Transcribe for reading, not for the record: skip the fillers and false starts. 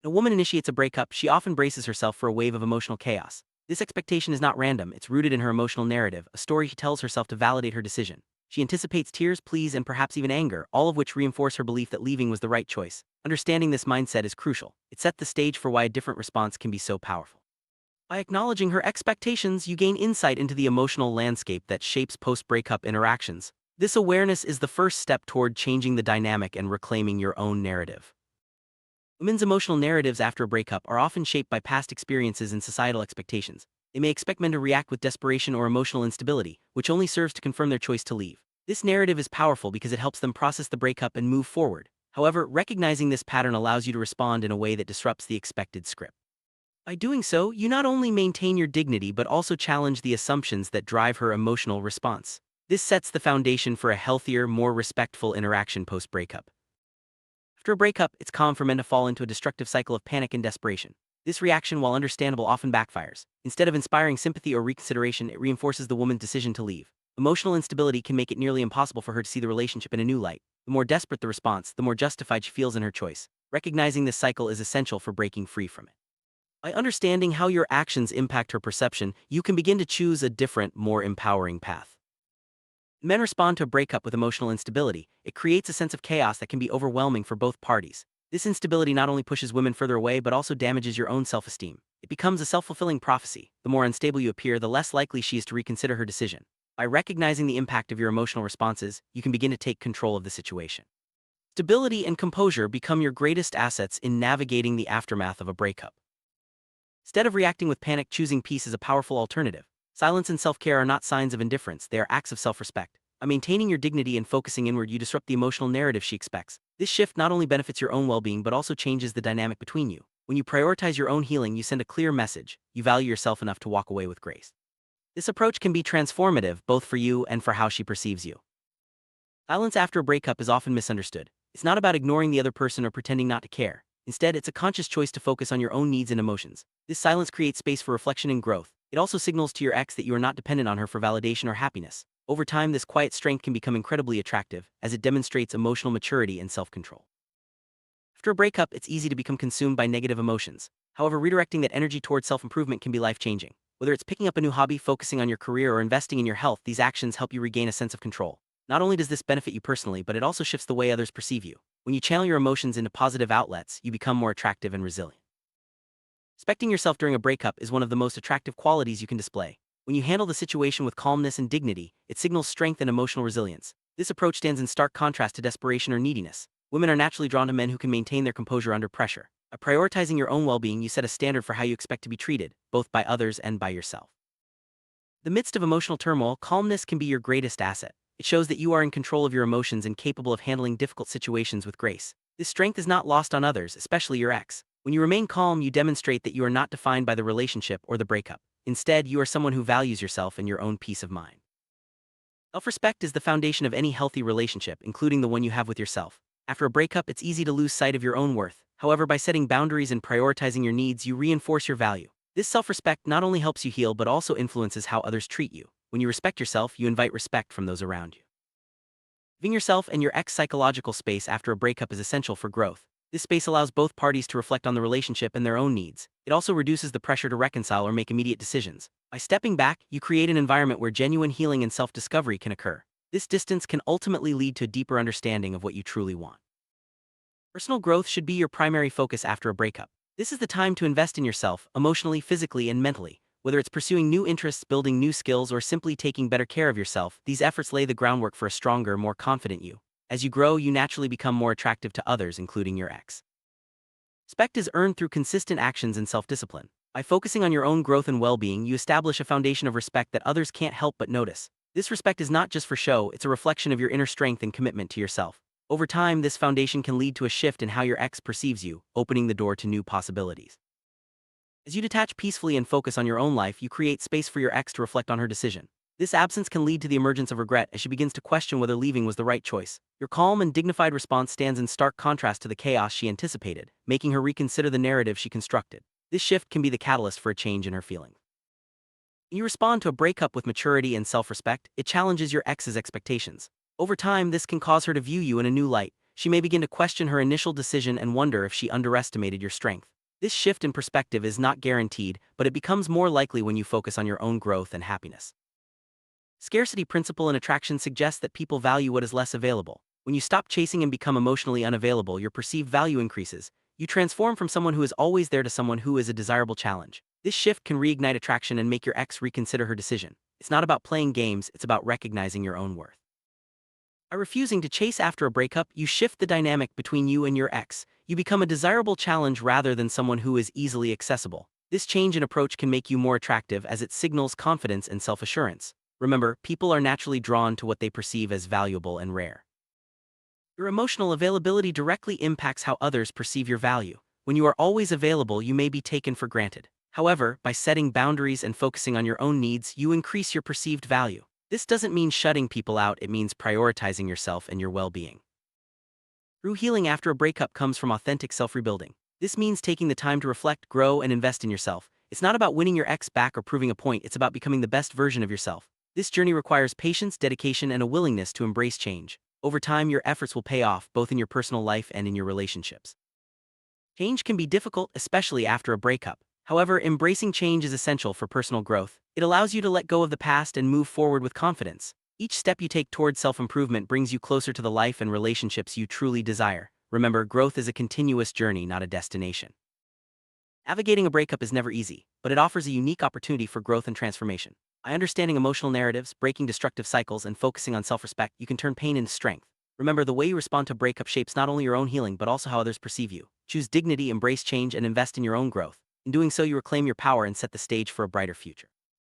When a woman initiates a breakup, she often braces herself for a wave of emotional chaos. This expectation is not random, it's rooted in her emotional narrative, a story she tells herself to validate her decision. She anticipates tears, pleas, and perhaps even anger, all of which reinforce her belief that leaving was the right choice. Understanding this mindset is crucial. It sets the stage for why a different response can be so powerful. By acknowledging her expectations, you gain insight into the emotional landscape that shapes post-breakup interactions. This awareness is the first step toward changing the dynamic and reclaiming your own narrative. Women's emotional narratives after a breakup are often shaped by past experiences and societal expectations. They may expect men to react with desperation or emotional instability, which only serves to confirm their choice to leave. This narrative is powerful because it helps them process the breakup and move forward. However, recognizing this pattern allows you to respond in a way that disrupts the expected script. By doing so, you not only maintain your dignity but also challenge the assumptions that drive her emotional response. This sets the foundation for a healthier, more respectful interaction post-breakup. After a breakup, it's common for men to fall into a destructive cycle of panic and desperation. This reaction, while understandable, often backfires. Instead of inspiring sympathy or reconsideration, it reinforces the woman's decision to leave. Emotional instability can make it nearly impossible for her to see the relationship in a new light. The more desperate the response, the more justified she feels in her choice. Recognizing this cycle is essential for breaking free from it. By understanding how your actions impact her perception, you can begin to choose a different, more empowering path. Men respond to a breakup with emotional instability. It creates a sense of chaos that can be overwhelming for both parties. This instability not only pushes women further away but also damages your own self-esteem. It becomes a self-fulfilling prophecy. The more unstable you appear, the less likely she is to reconsider her decision. By recognizing the impact of your emotional responses, you can begin to take control of the situation. Stability and composure become your greatest assets in navigating the aftermath of a breakup. Instead of reacting with panic, choosing peace is a powerful alternative. Silence and self-care are not signs of indifference, they are acts of self-respect. By maintaining your dignity and focusing inward, you disrupt the emotional narrative she expects. This shift not only benefits your own well-being but also changes the dynamic between you. When you prioritize your own healing, you send a clear message. You value yourself enough to walk away with grace. This approach can be transformative, both for you and for how she perceives you. Silence after a breakup is often misunderstood. It's not about ignoring the other person or pretending not to care. Instead, it's a conscious choice to focus on your own needs and emotions. This silence creates space for reflection and growth. It also signals to your ex that you are not dependent on her for validation or happiness. Over time, this quiet strength can become incredibly attractive, as it demonstrates emotional maturity and self-control. After a breakup, it's easy to become consumed by negative emotions. However, redirecting that energy towards self-improvement can be life-changing. Whether it's picking up a new hobby, focusing on your career, or investing in your health, these actions help you regain a sense of control. Not only does this benefit you personally, but it also shifts the way others perceive you. When you channel your emotions into positive outlets, you become more attractive and resilient. Respecting yourself during a breakup is one of the most attractive qualities you can display. When you handle the situation with calmness and dignity, it signals strength and emotional resilience. This approach stands in stark contrast to desperation or neediness. Women are naturally drawn to men who can maintain their composure under pressure. By prioritizing your own well-being, you set a standard for how you expect to be treated, both by others and by yourself. In the midst of emotional turmoil, calmness can be your greatest asset. It shows that you are in control of your emotions and capable of handling difficult situations with grace. This strength is not lost on others, especially your ex. When you remain calm, you demonstrate that you are not defined by the relationship or the breakup. Instead, you are someone who values yourself and your own peace of mind. Self-respect is the foundation of any healthy relationship, including the one you have with yourself. After a breakup, it's easy to lose sight of your own worth. However, by setting boundaries and prioritizing your needs, you reinforce your value. This self-respect not only helps you heal but also influences how others treat you. When you respect yourself, you invite respect from those around you. Giving yourself and your ex psychological space after a breakup is essential for growth. This space allows both parties to reflect on the relationship and their own needs. It also reduces the pressure to reconcile or make immediate decisions. By stepping back, you create an environment where genuine healing and self-discovery can occur. This distance can ultimately lead to a deeper understanding of what you truly want. Personal growth should be your primary focus after a breakup. This is the time to invest in yourself, emotionally, physically, and mentally. Whether it's pursuing new interests, building new skills, or simply taking better care of yourself, these efforts lay the groundwork for a stronger, more confident you. As you grow, you naturally become more attractive to others, including your ex. Respect is earned through consistent actions and self-discipline. By focusing on your own growth and well-being, you establish a foundation of respect that others can't help but notice. This respect is not just for show, it's a reflection of your inner strength and commitment to yourself. Over time, this foundation can lead to a shift in how your ex perceives you, opening the door to new possibilities. As you detach peacefully and focus on your own life, you create space for your ex to reflect on her decision. This absence can lead to the emergence of regret as she begins to question whether leaving was the right choice. Your calm and dignified response stands in stark contrast to the chaos she anticipated, making her reconsider the narrative she constructed. This shift can be the catalyst for a change in her feelings. When you respond to a breakup with maturity and self-respect, it challenges your ex's expectations. Over time, this can cause her to view you in a new light. She may begin to question her initial decision and wonder if she underestimated your strength. This shift in perspective is not guaranteed, but it becomes more likely when you focus on your own growth and happiness. Scarcity principle in attraction suggests that people value what is less available. When you stop chasing and become emotionally unavailable, your perceived value increases. You transform from someone who is always there to someone who is a desirable challenge. This shift can reignite attraction and make your ex reconsider her decision. It's not about playing games, it's about recognizing your own worth. By refusing to chase after a breakup, you shift the dynamic between you and your ex. You become a desirable challenge rather than someone who is easily accessible. This change in approach can make you more attractive as it signals confidence and self-assurance. Remember, people are naturally drawn to what they perceive as valuable and rare. Your emotional availability directly impacts how others perceive your value. When you are always available, you may be taken for granted. However, by setting boundaries and focusing on your own needs, you increase your perceived value. This doesn't mean shutting people out, it means prioritizing yourself and your well-being. True healing after a breakup comes from authentic self-rebuilding. This means taking the time to reflect, grow, and invest in yourself. It's not about winning your ex back or proving a point, it's about becoming the best version of yourself. This journey requires patience, dedication, and a willingness to embrace change. Over time, your efforts will pay off, both in your personal life and in your relationships. Change can be difficult, especially after a breakup. However, embracing change is essential for personal growth. It allows you to let go of the past and move forward with confidence. Each step you take towards self-improvement brings you closer to the life and relationships you truly desire. Remember, growth is a continuous journey, not a destination. Navigating a breakup is never easy, but it offers a unique opportunity for growth and transformation. By understanding emotional narratives, breaking destructive cycles, and focusing on self-respect, you can turn pain into strength. Remember, the way you respond to breakup shapes not only your own healing but also how others perceive you. Choose dignity, embrace change, and invest in your own growth. In doing so, you reclaim your power and set the stage for a brighter future.